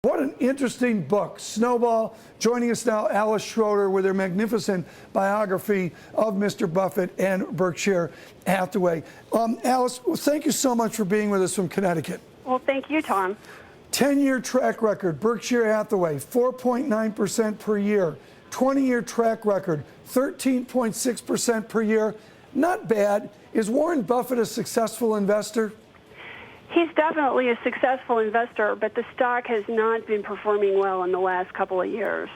What an interesting book. Snowball. Joining us now, Alice Schroeder, with her magnificent biography of Mr. Buffett and Berkshire Hathaway. Alice, thank you so much for being with us from Connecticut. Well, thank you, Tom. 10-year track record, Berkshire Hathaway, 4.9% per year. 20-year track record, 13.6% per year. Not bad. Is Warren Buffett a successful investor? He's definitely a successful investor, but the stock has not been performing well in the last couple of years.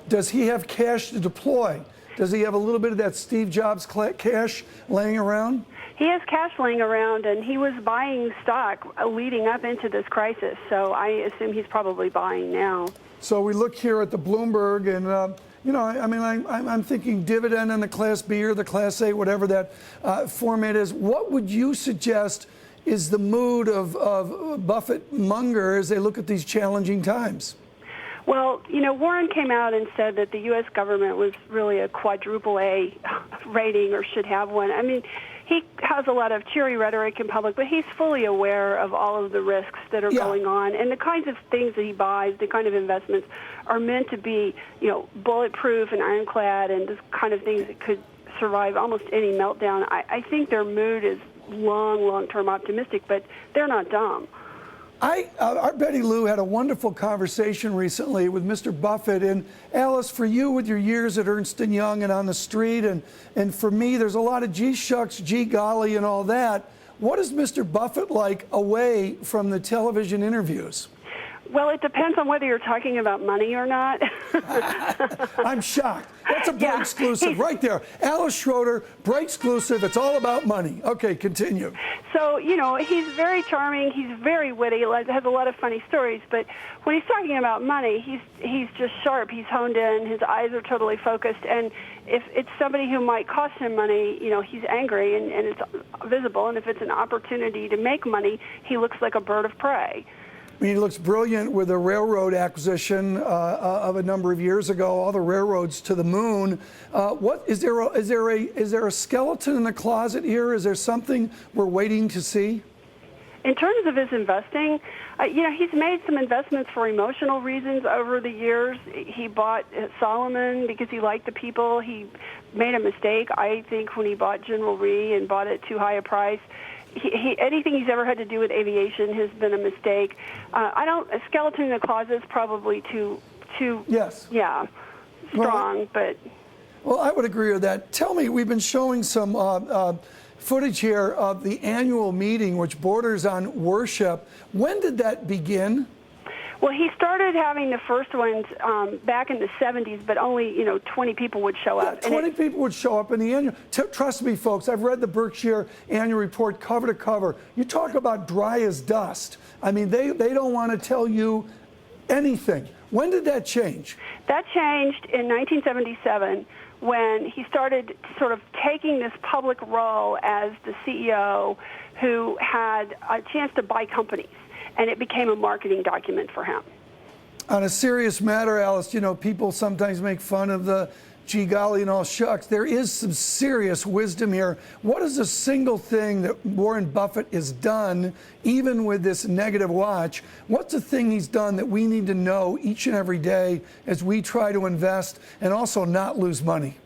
Does he have cash to deploy? Does he have a little bit of that Steve Jobs cash laying around? He has cash laying around, and he was buying stock leading up into this crisis, so I assume he's probably buying now. So we look here at the Bloomberg, and you know, I mean, I'm thinking dividend on the Class B or the Class A, whatever that format is. What would you suggest is the mood of Buffett Munger as they look at these challenging times? Well, you know, Warren came out and said that the U.S. government was really a quadruple A rating or should have one. I mean, he has a lot of cheery rhetoric in public, but he's fully aware of all of the risks that are going on. And the kinds of things that he buys, the kind of investments, are meant to be, you know, bulletproof and ironclad and this kind of things that could survive almost any meltdown. I think their mood is long-term optimistic, but they're not dumb. Our Betty Lou had a wonderful conversation recently with Mr. Buffett. And Alice, for you with your years at Ernst & Young and on the street, and for me, there's a lot of gee shucks, gee golly, and all that. What is Mr. Buffett like away from the television interviews? Well, it depends on whether you're talking about money or not. I'm shocked. That's a Bright exclusive right there. Alice Schroeder, Bright exclusive. It's all about money. Okay, continue. So, you know, he's very charming. He's very witty. Has a lot of funny stories. But when he's talking about money, he's just sharp. He's honed in. His eyes are totally focused. And if it's somebody who might cost him money, you know, he's angry and it's visible. And if it's an opportunity to make money, he looks like a bird of prey. I mean, he looks brilliant with a railroad acquisition of a number of years ago, all the railroads to the moon. What is there a skeleton in the closet here? Is there something we're waiting to see? In terms of his investing, you know, he's made some investments for emotional reasons over the years. He bought Solomon because he liked the people. He made a mistake, I think, when he bought General Re and bought it too high a price. Anything he's ever had to do with aviation has been a mistake. A skeleton in the closet is probably too strong, but. Well, I would agree with that. Tell me, we've been showing some footage here of the annual meeting, which borders on worship. When did that begin? Well, he started having the first ones back in the 70s, but only, you know, 20 people would show up. 20 people would show up in the annual. Trust me, folks, I've read the Berkshire annual report cover to cover. You talk about dry as dust. I mean, they don't want to tell you anything. When did that change? That changed in 1977 when he started sort of taking this public role as the CEO who had a chance to buy companies. And it became a marketing document for him. On a serious matter, Alice, you know, people sometimes make fun of the gee golly and all shucks. There is some serious wisdom here. What is the single thing that Warren Buffett has done, even with this negative watch? What's the thing he's done that we need to know each and every day as we try to invest and also not lose money?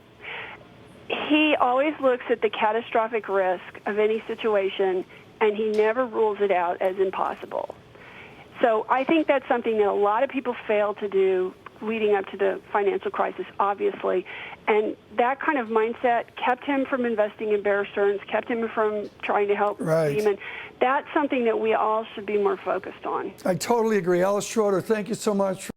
He always looks at the catastrophic risk of any situation, and he never rules it out as impossible. So I think that's something that a lot of people fail to do leading up to the financial crisis, obviously. And that kind of mindset kept him from investing in Bear Stearns, kept him from trying to help Lehman. That's something that we all should be more focused on. I totally agree. Alice Schroeder, thank you so much.